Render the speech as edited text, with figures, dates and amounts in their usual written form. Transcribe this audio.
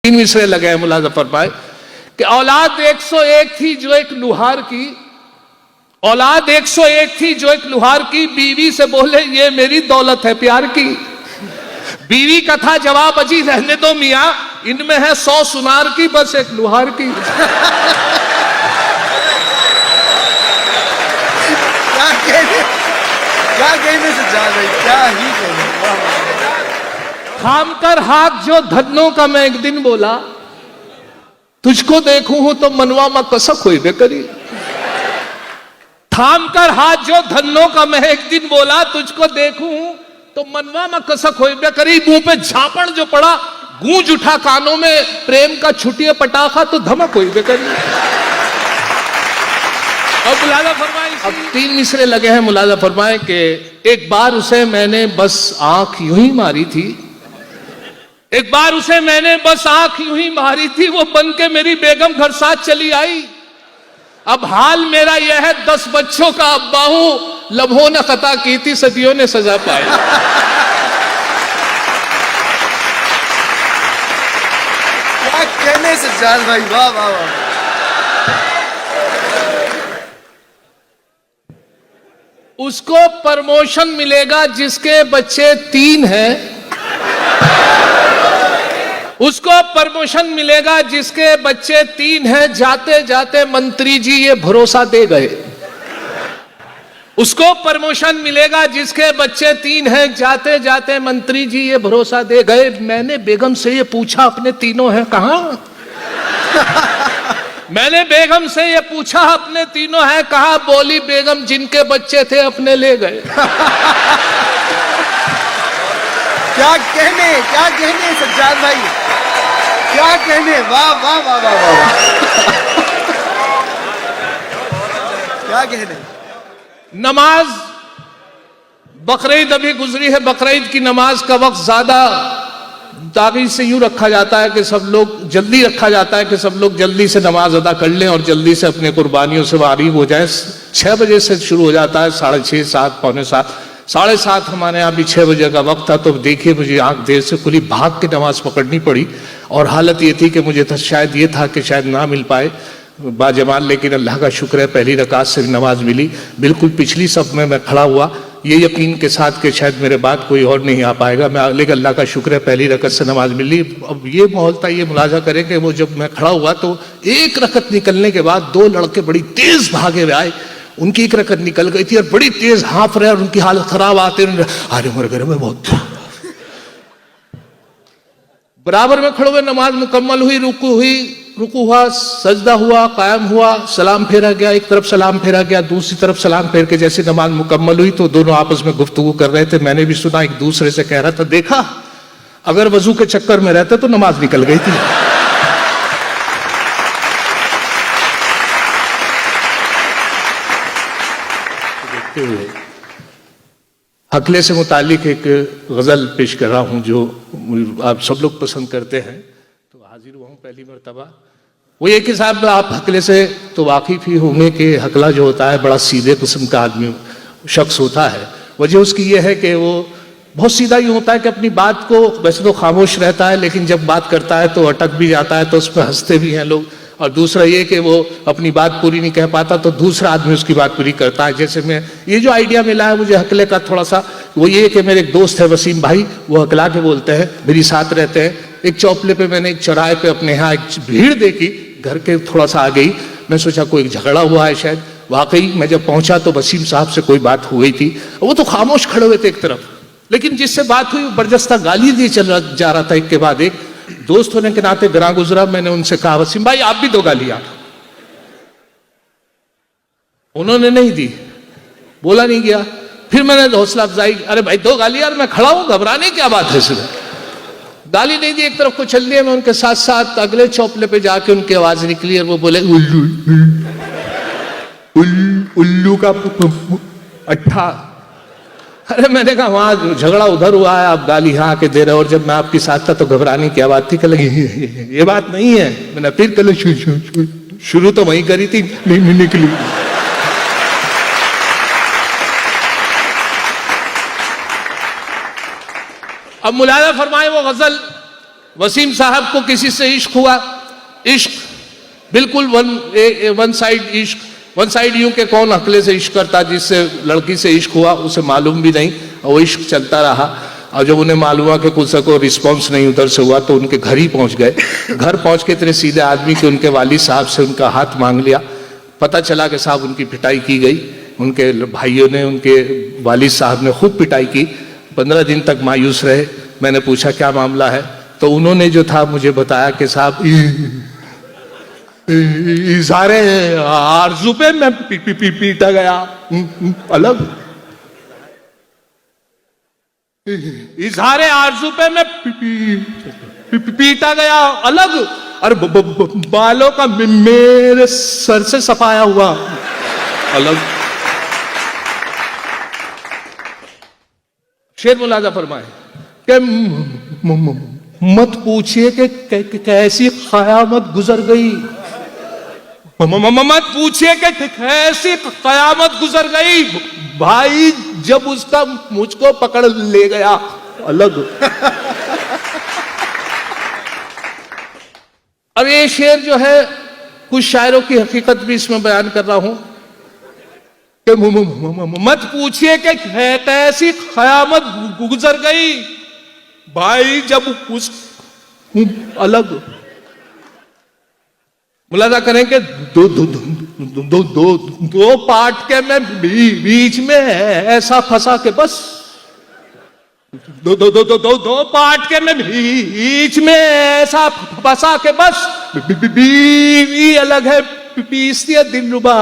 तीन मिसरे लगे हैं मुलाजा फरमाए कि औलाद 101 थी जो एक लुहार की, औलाद 101 थी जो एक लुहार की, बीवी से बोले ये मेरी दौलत है प्यार की। बीवी का था जवाब अजी रहने दो मियां, इनमें है 100 सुनार की बस एक लुहार की। क्या कहने से जा रही, क्या ही कहने। थाम कर हाथ जो धन्नों का मैं एक दिन बोला, तुझको देखूं हूं तो मनवा में कसक हुई बेकरी। थाम कर हाथ जो धन्नों का मैं एक दिन बोला, तुझको देखूं हूं तो मनवा में कसक हुई बेकरी। मुंह पे झापड़ जो पड़ा, गूंज उठा कानों में, प्रेम का छुटिए पटाखा तो धमक हुई बेकरी। अब मुलाजा फरमाए, अब तीन मिसरे लगे हैं मुलाजा फरमाए कि एक बार उसे मैंने बस आंख यूं ही मारी थी, एक बार उसे मैंने बस आंख यूं ही मारी थी, वो बन के मेरी बेगम घर साथ चली आई। अब हाल मेरा यह है 10 बच्चों का अब्बा हूं, लम्हों ने खता की थी सदियों ने सजा पाई। क्या कहने से जा भाई, वाह वाह वाह। उसको प्रमोशन मिलेगा जिसके बच्चे 3 हैं, उसको प्रमोशन मिलेगा जिसके बच्चे 3 हैं। जाते जाते मंत्री जी ये भरोसा दे गए। उसको प्रमोशन मिलेगा जिसके बच्चे 3 हैं, जाते जाते मंत्री जी ये भरोसा दे गए। मैंने बेगम से ये पूछा अपने तीनों हैं कहां? मैंने बेगम से ये पूछा अपने तीनों हैं कहां? बोली बेगम जिनके बच्चे थे अपने ले गए। क्या कहने सज्जाद भाई, क्या कहने, वाह वाह वाह वाह वाह। क्या कहने। नमाज बकरीद अभी गुजरी है, बकरीद की नमाज का वक्त ज्यादा ताक़ीद से यूं रखा जाता है कि सब लोग जल्दी रखा जाता है कि सब लोग जल्दी से नमाज अदा कर लें और जल्दी से अपने कुर्बानियों से वारिग हो जाएं। 6 बजे से शुरू हो जाता है, 6:30, 7, पौने 7, 7:30 हमारे यहाँ भी 6 बजे का वक्त था। तो देखिए मुझे आंख देर से खुली, भाग के नमाज पकड़नी पड़ी और हालत ये थी कि मुझे था शायद ये था कि शायद ना मिल पाए बाजमाल, लेकिन अल्लाह का शुक्र है पहली रकात से नमाज मिली। बिल्कुल पिछली सब में मैं खड़ा हुआ ये यकीन के साथ कि शायद मेरे बाद कोई और नहीं आ पाएगा, मैं लेकिन अल्लाह का शुक्र है पहली रकत से नमाज मिली। अब ये माहौल था, ये मुलाजा करें कि वो जब मैं खड़ा हुआ तो एक रकत निकलने के बाद 2 लड़के बड़ी तेज भागे हुए आए, उनकी एक रकत निकल गई थी और बड़ी तेज हाँफ रहे और उनकी हालत खराब आते, अरे मर गए मैं बहुत। बराबर में खड़े हुए नमाज मुकम्मल हुई, रुकू हुआ, सजदा हुआ, कायम हुआ, सलाम फेरा गया, एक तरफ सलाम फेरा गया, दूसरी तरफ सलाम फेर के जैसे नमाज मुकम्मल हुई तो दोनों आपस में गुफ्तगू कर रहे थे। मैंने भी सुना, एक दूसरे से कह रहा था देखा अगर वजू के चक्कर में रहते तो नमाज निकल गई थी। देखते हुए हकले से मुतालिक एक गजल पेश कर रहा हूं जो आप सब लोग पसंद करते हैं, तो हाजिर हुआ हूं पहली मरतबा। वो ये कि साहब आप हकले से तो वाकिफ ही होंगे कि हकला जो होता है बड़ा सीधे किस्म का आदमी शख्स होता है। वजह उसकी ये है कि वो बहुत सीधा यूँ होता है कि अपनी बात को वैसे तो खामोश रहता है, लेकिन जब बात करता है तो अटक भी जाता है, तो उस पर हंसते भी हैं लोग। और दूसरा ये कि वो अपनी बात पूरी नहीं कह पाता तो दूसरा आदमी उसकी बात पूरी करता है। जैसे मैं ये जो आइडिया मिला है मुझे हकले का थोड़ा सा, वो ये कि मेरे एक दोस्त है वसीम भाई, वो हकला के बोलते हैं, मेरी साथ रहते हैं। एक चौपले पे मैंने एक चौराहे पे अपने यहाँ एक भीड़ देखी, घर के थोड़ा सा आ गई, मैं सोचा कोई झगड़ा हुआ है शायद। वाकई मैं जब पहुंचा तो वसीम साहब से कोई बात हो गई थी, वो तो खामोश खड़े हुए थे एक तरफ, लेकिन जिससे बात हुई वो बरजस्ता गाली दिए चल जा रहा था एक के बाद एक। दोस्त होने के नाते ग्रां गुजरा, मैंने उनसे कहा वसीम भाई आप भी 2 गालियां। उन्होंने नहीं दी, बोला नहीं गया। फिर मैंने हौसला अफजाई, अरे भाई 2 गालियां, मैं खड़ा हूं, घबराने क्या बात है सिर्फ। गाली नहीं दी, एक तरफ को चल दिया। मैं उनके साथ साथ अगले चौपले पे जाके उनकी आवाज निकली और वो बोले उल्लू उल्लू का अट्ठा। अरे मैंने कहा वहां झगड़ा उधर हुआ है, आप गाली यहाँ के दे रहे हो, और जब मैं आपके साथ था तो घबराने की बात थी। कल ये बात नहीं है। मैंने फिर कल शुरू तो वहीं करी थी, नहीं निकली। अब मुलाजा फरमाए वो गजल वसीम साहब को किसी से इश्क हुआ, इश्क बिल्कुल वन साइड इश्क, वन साइड यूं के कौन अकेले से इश्क करता, जिससे लड़की से इश्क हुआ उसे मालूम भी नहीं और वो इश्क चलता रहा। और जब उन्हें मालूम हुआ कि कुछ को रिस्पॉन्स नहीं उधर से हुआ तो उनके घर ही पहुंच गए। घर पहुंच के इतने सीधे आदमी कि उनके वालिद साहब से उनका हाथ मांग लिया। पता चला कि साहब उनकी पिटाई की गई, उनके भाइयों ने, उनके वालिद साहब ने खूब पिटाई की। 15 दिन तक मायूस रहे। मैंने पूछा क्या मामला है, तो उन्होंने जो था मुझे बताया कि साहब इज़हारे आरज़ू पे मैं पीटा गया अलग, इज़हारे आरज़ू पे मैं पीटा गया अलग, और बालों का मेरे सर से सफाया हुआ अलग। शेर मुलाजा फरमाए कि मत पूछिए कि कैसी क़यामत गुजर गई, मत पूछिए कि कैसी क़यामत गुजर गई भाई जब उसका मुझको पकड़ ले गया अलग। अब ये शेर जो है कुछ शायरों की हकीकत भी इसमें बयान कर रहा हूं कि मत पूछिए कि कैसी क़यामत गुजर गई भाई जब उस अलग। मुलाजा करें कि दो पार्ट के मैं बीच में ऐसा फंसा के बस, दो पार्ट के मैं बीच में ऐसा फंसा के बस, बीवी अलग है पीसती है दिलरुबा